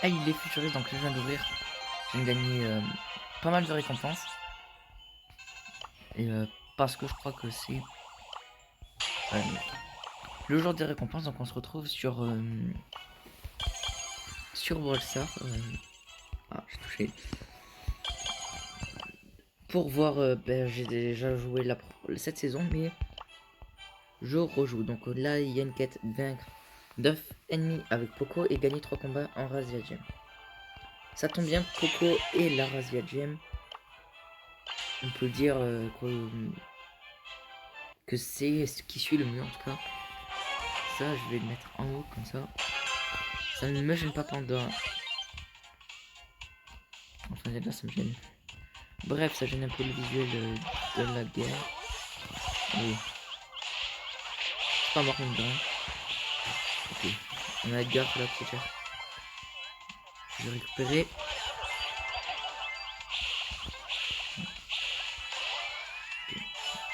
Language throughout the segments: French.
Ah, il est futuriste, donc là, je viens d'ouvrir. Je viens de gagner pas mal de récompenses. Et parce que je crois que c'est euh, le jour des récompenses, donc on se retrouve sur Brawl Stars. Ah, j'ai touché. Pour voir, j'ai déjà joué cette saison, mais je rejoue. Donc là, il y a une quête, vaincre 9 ennemis avec Poco et gagner 3 combats en Razia Gem. Ça tombe bien, Poco et la Razia Gem. On peut dire que c'est ce qui suit le mieux en tout cas. Ça, je vais le mettre en haut comme ça. Ça ne me gêne pas pendant. Enfin, là, ça me gêne. Bref, ça gêne un peu le visuel de la guerre. Oui. C'est pas mort même dedans. Ok. On a Edgar là, peut-être. Je vais récupérer. Ok.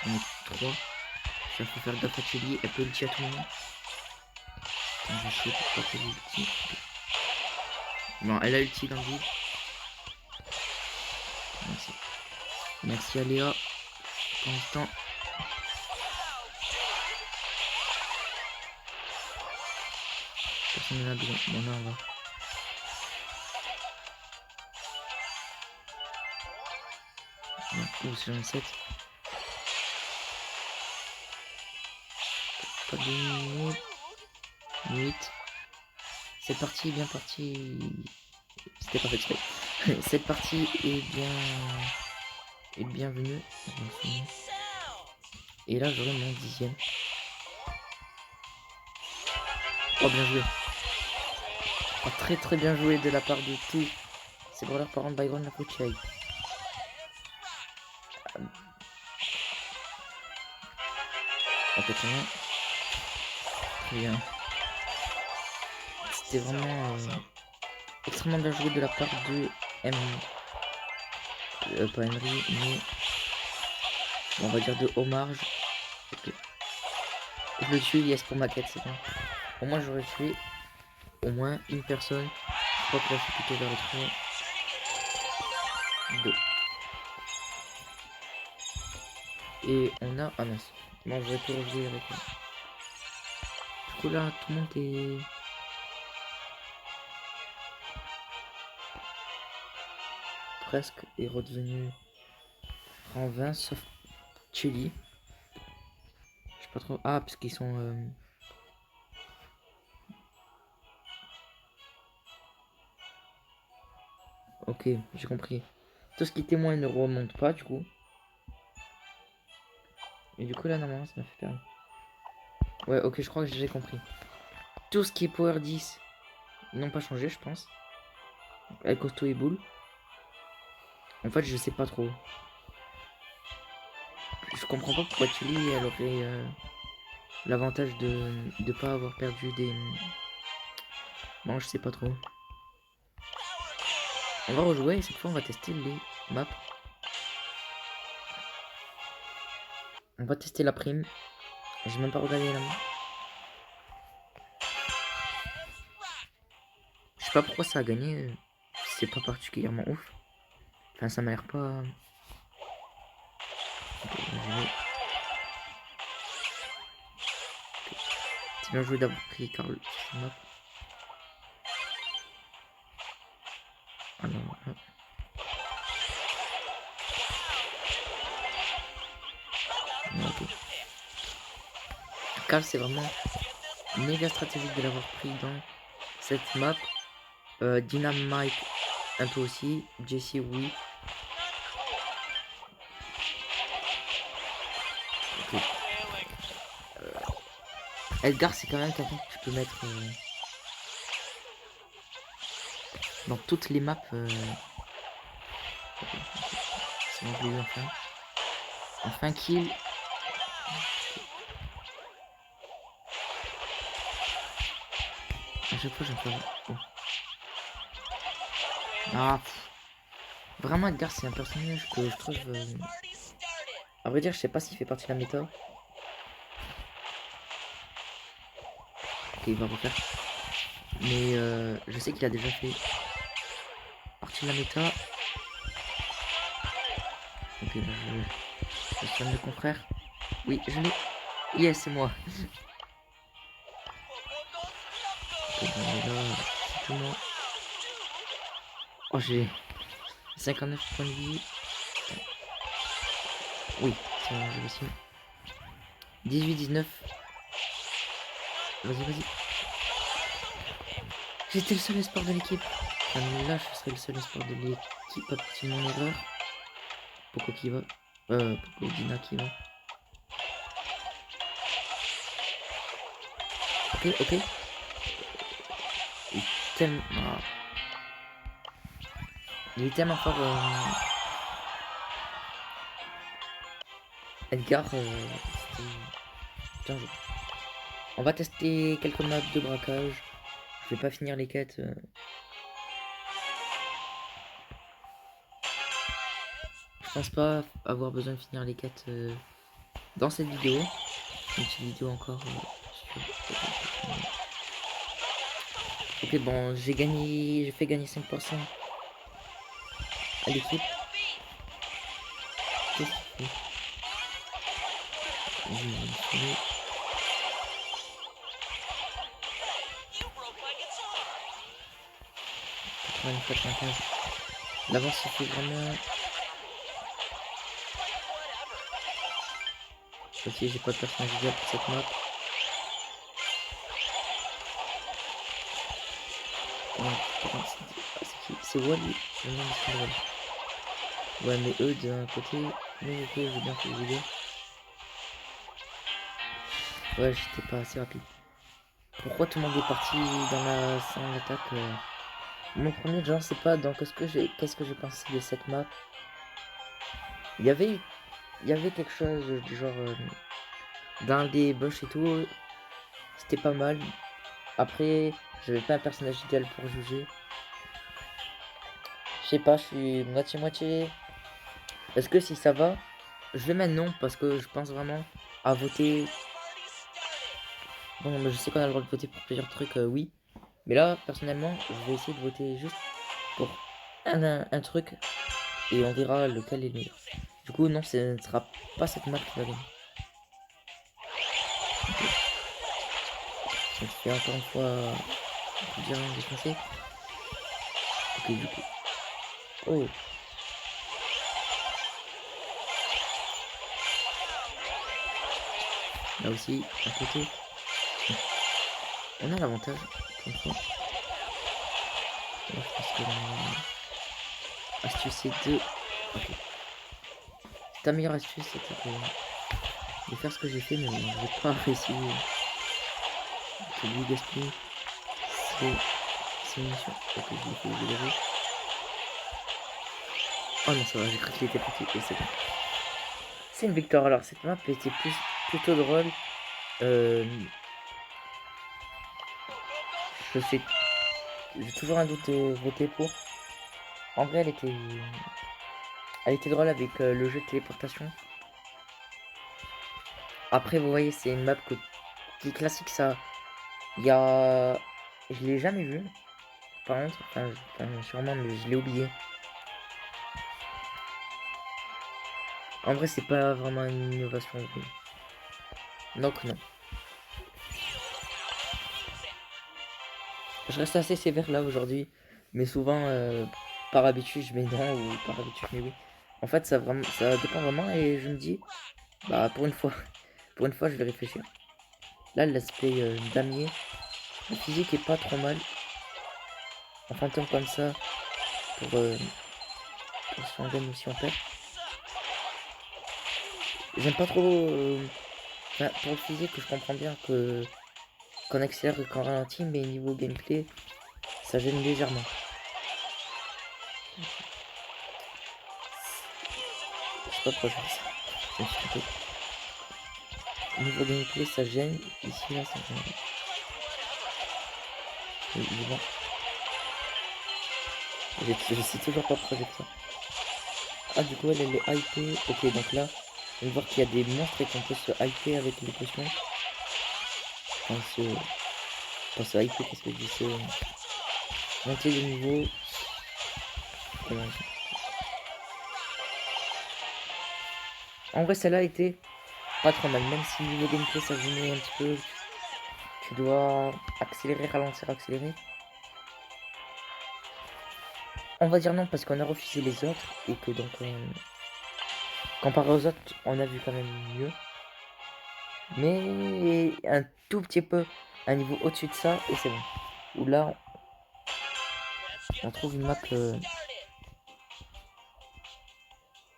On est 3. Ça faut faire gaffe à Chili. Elle peut ulti à tout moment. Attends, je vais chier pour pas qu'elle ulti. Okay. Bon, elle a ulti dans le vide. Merci. Merci à Léa. Pour l'instant. Personne n'en a besoin. Bon, là, on va. Oh, c'est un 7. Pas de minutes. 8. Cette partie est bien partie. C'était pas fait exprès. Cette partie est bienvenue. Et là, j'aurai mon 10e. Oh, bien joué. Oh, très très bien joué de la part de tous ces brawlers par exemple Byron la Pochai. Un peu très bien. Très bien. C'était vraiment extrêmement bien joué de la part de M. Pas Henry, mais on va dire de Omar. Okay. Je le tue, yes, pour ma quête, c'est bon. Au moins, j'aurais tué au moins une personne. Je crois que là, je suis plutôt vers le 3. 2. Et on a. Ah mince. Bon, je vais tout rejouer avec moi. Du coup, là, tout le monde est. Presque est redevenu rang 20, sauf Chili. Je sais pas trop. Ah, parce qu'ils sont. Ok, j'ai compris. Tout ce qui est témoin ne remonte pas, du coup. Et du coup, là, normalement, ça m'a fait perdre. Ouais, ok, je crois que j'ai compris. Tout ce qui est Power 10, ils n'ont pas changé, je pense. Avec Costo et Bull. En fait, je sais pas trop. Je comprends pas pourquoi Chili, elle aurait l'avantage de pas avoir perdu des. Bon, je sais pas trop. On va rejouer et cette fois, on va tester les maps. On va tester la prime. J'ai même pas regardé la map. Je sais pas pourquoi ça a gagné. C'est pas particulièrement ouf. Enfin, ça m'a l'air pas. C'est bien joué d'avoir pris Carl sur cette map. Ah non, non. Non, ok. Carl, c'est vraiment méga stratégique de l'avoir pris dans cette map. Dynamite, un peu aussi. Jesse, oui. Ok. Edgar, c'est quand même quelqu'un que tu peux mettre dans toutes les maps. C'est bon, je l'ai eu enfin. Enfin, kill. À chaque fois, j'ai pas. Oh. Ah, vraiment, Edgar, c'est un personnage que je trouve. À vrai dire, je sais pas s'il fait partie de la méta. Ok, il va refaire. Mais je sais qu'il a déjà fait partie de la méta. Ok, bah, je soigne le confrère. Oui, je l'ai. Yes, c'est moi. Ok, bon, mais là, c'est tout moi. Oh, j'ai 59 points de vie. Oui, c'est bon, j'ai réussi. 18-19. Vas-y, vas-y. J'étais le seul espoir de l'équipe. Enfin, là, je serai le seul espoir de l'équipe à partir de mon erreur. Poco qui va. Poco et Dina qui va. Ok, ok. Il est tellement... ah. Il est tellement fort, Edgar. C'était bien joué. On va tester quelques maps de braquage. Je vais pas finir les quêtes. Je pense pas avoir besoin de finir les quêtes dans cette vidéo. Une petite vidéo encore sur... Ok, bon, j'ai gagné, j'ai fait gagner 5% à l'équipe. Qu'est-ce qu'il fait? 95. L'avance se fait vraiment... Ok, j'ai pas de personnage visuel pour cette map. C'est qui? C'est Wally. Le nom de Wally. Ouais, mais eux d'un côté... Mais ok, j'ai bien fait les. Ouais, j'étais pas assez rapide. Pourquoi tout le monde est parti dans la scène d'attaque Mon premier genre, c'est pas dans qu'est-ce que j'ai pensé de cette map. Il y avait quelque chose du genre dans des bush et tout. C'était pas mal. Après, j'avais pas un personnage idéal pour juger. Je sais pas, je suis moitié-moitié. Est-ce que si ça va, je vais mettre non parce que je pense vraiment à voter. Bon, mais je sais qu'on a le droit de voter pour plusieurs trucs, oui. Mais là, personnellement, je vais essayer de voter juste pour un truc et on verra lequel est le meilleur. Du coup, non, ce ne sera pas cette map qui va gagner. Okay. Ça te fait encore une fois bien défoncer. Ok, du coup. Oh. Là aussi, à côté. On a l'avantage. Comme ça. Moi, je pense que astuce c'est 2. Ok. Ta meilleure astuce c'était de faire ce que j'ai fait, mais bon, j'ai pas réussi. Ok, lui gaspille. C'est une mission. Ok, je l'ai fait dégager. Oh non, ça va, j'ai cru qu'il était petit et c'est bon. C'est une victoire. Alors, cette map était plutôt drôle. Je sais. J'ai toujours un doute de voter pour. En vrai, elle était drôle avec le jeu de téléportation. Après, vous voyez, c'est une map qui est classique, ça. Il y a... Je l'ai jamais vu. Par contre, enfin, sûrement, mais je l'ai oublié. En vrai, c'est pas vraiment une innovation. Donc, non. Je reste assez sévère là aujourd'hui. Mais souvent, par habitude, je mets non ou par habitude, mais oui. En fait, ça dépend vraiment et je me dis, bah, pour une fois, je vais réfléchir. Là, l'aspect damier, la physique est pas trop mal. Un fantôme comme ça, pour si on gagne ou si on perd. J'aime pas trop. Pour le physique, je comprends bien qu'on accélère et qu'on ralentit, mais niveau gameplay, ça gêne légèrement. Je sais pas pourquoi je fais ça. Je me suis trompé. Niveau gameplay, ça gêne. Ici, là, ça gêne. Il est bon. Je sais toujours pas pourquoi j'ai fait ça. Ah, du coup, elle est hypée. Ok, donc là, on va voir qu'il y a des monstres et qu'on peut se hyper avec les potions. Enfin, Enfin, c'est hype, qu'est-ce que je dis, c'est monter de niveau. Comment dire. En vrai, celle-là était pas trop mal, même si niveau gameplay ça venait un petit peu. Tu dois accélérer, ralentir, accélérer. On va dire non parce qu'on a refusé les autres et que donc comparé aux autres, on a vu quand même mieux. Mais un tout petit peu un niveau au-dessus de ça et c'est bon. Où là, on trouve une map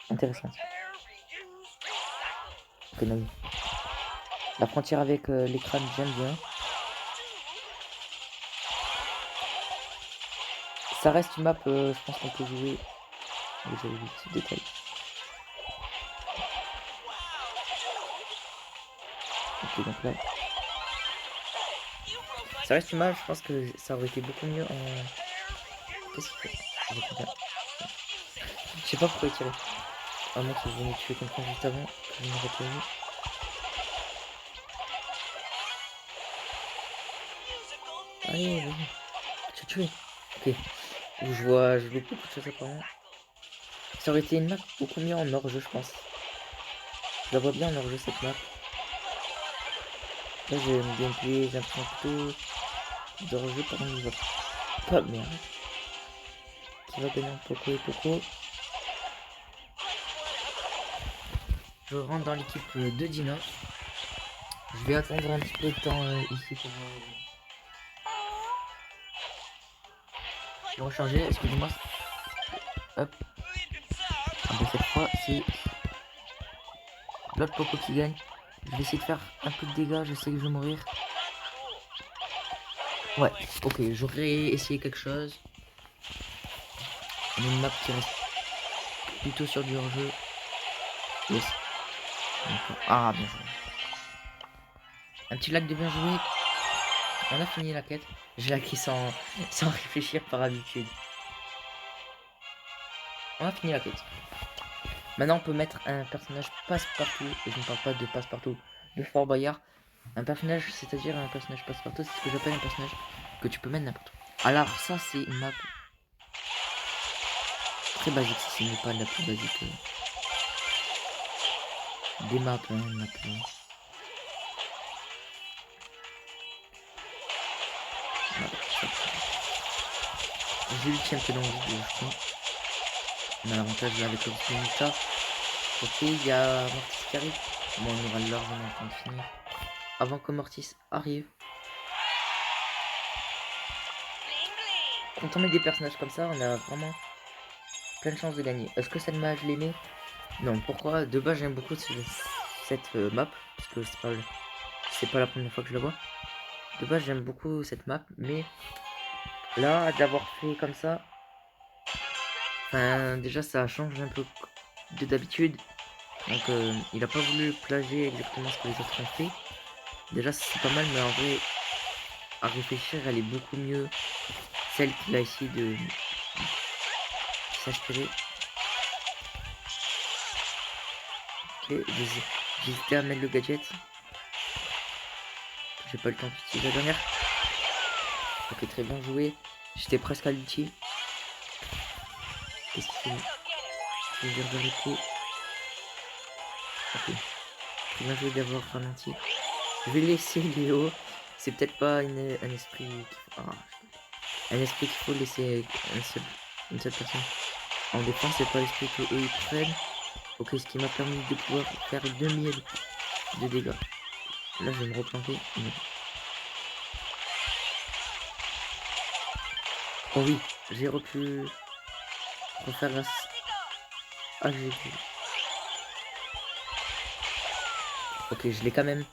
intéressante. Konami. La frontière avec l'écran, j'aime bien. Ça reste une map, je pense qu'on peut jouer. J'avais vu le petit détail. Ok, donc là. Ça reste une map, je pense que ça aurait été beaucoup mieux en. Qu'est-ce qu'il fait? Je sais pas pourquoi il tirait. À moins qu'il venait tuer quelqu'un juste avant, que je n'aurais pas vu. Allez, vas-y. Tu as tué. Ok. Je vois beaucoup de choses apparemment. Ça aurait été une map beaucoup mieux en hors-jeu, je pense. Je la vois bien en hors-jeu cette map. Là j'ai un gameplay, j'ai l'impression plutôt d'hors-jeu par contre il va pas merde. Qui va gagner en Poco et Poco. Je rentre dans l'équipe de Dina. Je vais attendre un petit peu de temps ici pour recharger, excusez-moi. Hop. Ah bah cette fois c'est l'autre Poco qui gagne. Je vais essayer de faire un peu de dégâts, je sais que je vais mourir. Ouais, ok, j'aurais essayé quelque chose. Une map qui reste plutôt sur du hors-jeu. Yes. Ah, bien joué. Un petit lac de bien joué. On a fini la quête. J'ai laqué sans réfléchir par habitude. On a fini la quête. Maintenant, on peut mettre un personnage passe-partout. Et je ne parle pas de passe-partout de Fort Boyard. Un personnage, c'est-à-dire un personnage passe-partout, c'est ce que j'appelle un personnage que tu peux mettre n'importe où. Alors, ça, c'est une map très basique. Si ce n'est pas la plus basique des maps. Une map, j'ai eu le un peu dans le vidéo, je crois. On a l'avantage là avec le Minita. Ok, il y a Mortis qui arrive. Bon, on aura largement le temps de finir. Avant que Mortis arrive. Quand on met des personnages comme ça, on a vraiment plein de chances de gagner. Est-ce que cette map je l'aimais? Non, pourquoi? De base j'aime beaucoup cette map. Parce que c'est pas la première fois que je la vois. De base j'aime beaucoup cette map. Mais là, d'avoir fait comme ça. Enfin, déjà ça change un peu de d'habitude. Donc il a pas voulu plagier exactement ce que les autres ont fait. Déjà c'est pas mal, mais en vrai, à réfléchir, elle est beaucoup mieux. Celle qu'il a essayé de s'inspirer. Ok, j'hésitais à mettre le gadget. J'ai pas le temps d'utiliser la dernière. Ok, très bien joué. J'étais presque à l'ulti. Qu'est-ce qu'il fait? Je vais vérifier. Ok. Très bien joué d'avoir ralenti. Je vais laisser Léo. C'est peut-être pas un esprit. Un esprit qu'il faut laisser une seule personne. En défense, c'est pas l'esprit que eux ils prennent. Ok, ce qui m'a permis de pouvoir faire 2000 de dégâts. Là, je vais me replanter. Oh oui, j'ai pu refaire la. Ah, j'ai vu. Ok, je l'ai quand même.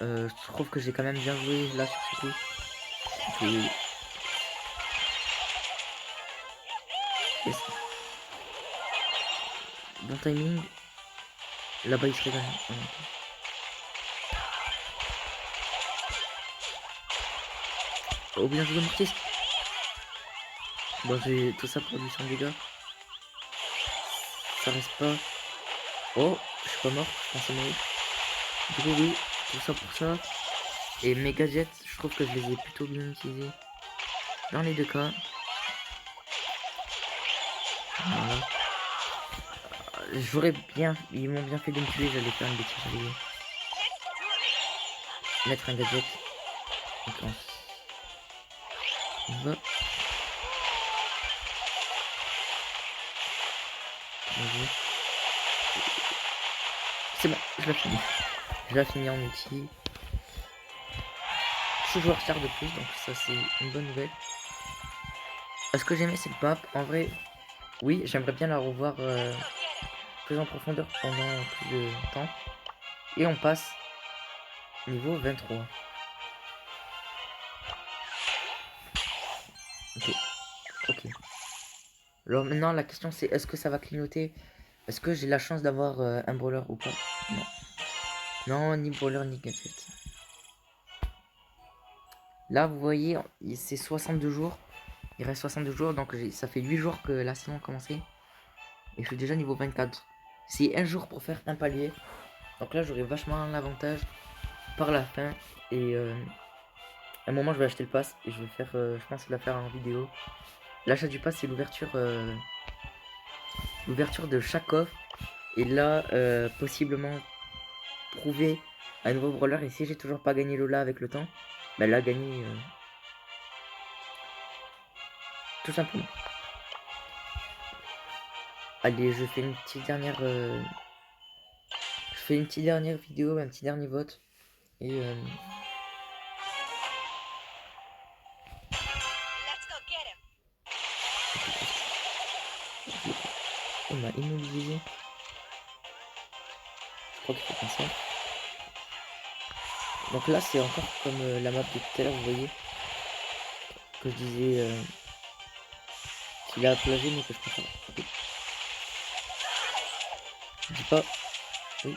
Je trouve que j'ai quand même bien joué là sur ce coup. Okay. Yes. Bon timing. Là-bas, il serait quand même. Oh, bien joué, Mortis. Bon, j'ai tout ça pour 800 dégâts. Ça reste pas. Oh, je suis pas mort, je pensais mourir. Du coup, oui, tout ça pour ça. Et mes gadgets, je je trouve que je les ai plutôt bien utilisés dans les deux cas. Voilà. J'aurais bien, ils m'ont bien fait de me tuer, j'allais faire une bêtise, j'allais mettre un gadget. Donc on va. C'est bon, je l'ai fini. Je l'ai fini en outil. Je joue en retard de plus, donc ça c'est une bonne nouvelle. Ce que j'aimais cette map, en vrai, oui, j'aimerais bien la revoir plus en profondeur pendant plus de temps. Et on passe niveau 23. Ok, ok. Alors maintenant la question c'est est-ce que ça va clignoter? Est-ce que j'ai la chance d'avoir un brawler ou pas? Non. Non, ni brawler ni gadget. Là vous voyez, c'est 62 jours. Il reste 62 jours, donc ça fait 8 jours que la saison a commencé. Et je suis déjà niveau 24. C'est un jour pour faire un palier. Donc là j'aurai vachement l'avantage par la fin. Et à un moment je vais acheter le pass. Et je vais faire, je pense la faire en vidéo. L'achat du pass c'est l'ouverture de chaque offre. Et là possiblement prouver un nouveau brawler. Et si j'ai toujours pas gagné Lola avec le temps, bah là gagner tout simplement. Allez, je fais une petite dernière vidéo, un petit dernier vote. Et on m'a immobilisé. Je crois qu'il faut comme ça. Donc là c'est encore comme la map de tout à l'heure, vous voyez. Que je disais qu'il a plagé mais que je préfère. Okay. Je dis pas. Oui.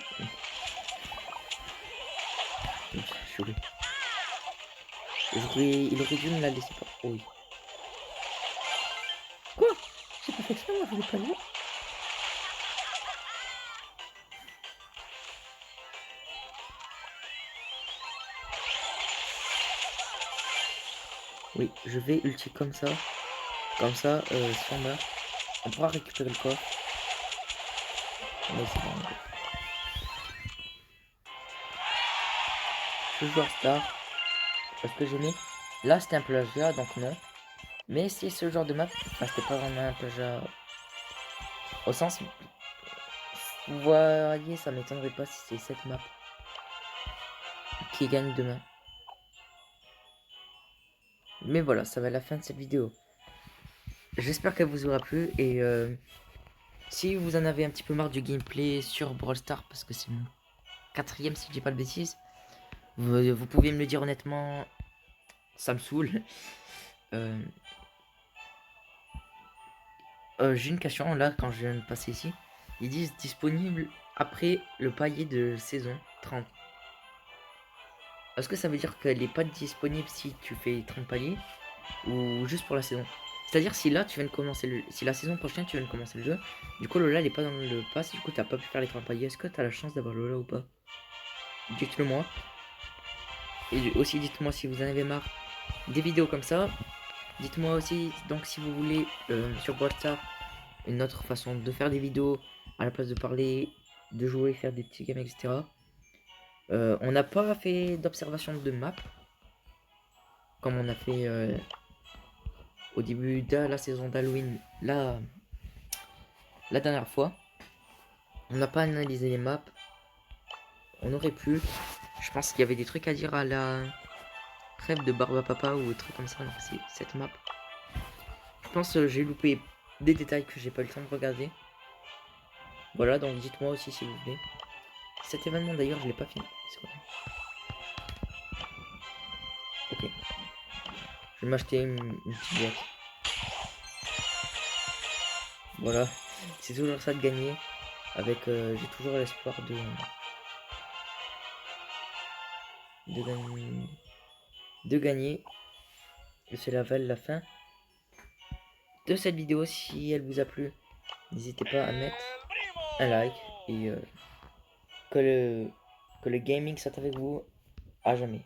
Je suis oublié. Il aurait dû me la laisser pas. Oh oui. Quoi? J'ai pas fait exprès, moi je voulais pas le voir. Oui, je vais ulti comme ça. Comme ça, si on meurt, on pourra récupérer le corps. Mais c'est bon. Je suis joueur star. Parce que j'aimais. Là c'était un plagiat, donc non. Mais c'est ce genre de map. Enfin, c'était pas vraiment un plagiat. Au sens. Vous voyez, ça m'étonnerait pas si c'est cette map qui gagne demain. Mais voilà, ça va être la fin de cette vidéo. J'espère qu'elle vous aura plu et si vous en avez un petit peu marre du gameplay sur Brawl Stars, parce que c'est mon 4ème si je dis pas de bêtises, vous pouvez me le dire honnêtement, ça me saoule. J'ai une question là quand je viens de passer ici. Ils disent disponible après le palier de saison 30. Est-ce que ça veut dire qu'elle n'est pas disponible si tu fais 30 paliers ou juste pour la saison? C'est-à-dire si là tu viens de commencer si la saison prochaine tu viens de commencer le jeu, du coup Lola elle est pas dans le pass, du coup t'as pas pu faire les 30 paliers, est-ce que t'as la chance d'avoir Lola ou pas? Dites-le moi. Et aussi dites-moi si vous en avez marre des vidéos comme ça. Dites-moi aussi donc si vous voulez sur Brawl Stars une autre façon de faire des vidéos à la place de parler, de jouer, faire des petits games, etc. On n'a pas fait d'observation de map comme on a fait au début de la saison d'Halloween la dernière fois. On n'a pas analysé les maps. On aurait pu. Je pense qu'il y avait des trucs à dire à la rêve de Barbapapa ou des trucs comme ça. C'est cette map. Je pense que j'ai loupé des détails que j'ai pas eu le temps de regarder. Voilà, donc dites-moi aussi si vous voulez. Cet événement d'ailleurs, je l'ai pas fini. C'est quoi? Ok. Je vais m'acheter une petite boîte. Voilà. C'est toujours ça de gagner. Avec, j'ai toujours l'espoir de gagner. Et c'est la fin de cette vidéo. Si elle vous a plu, n'hésitez pas à mettre un like et que le gaming soit avec vous à jamais.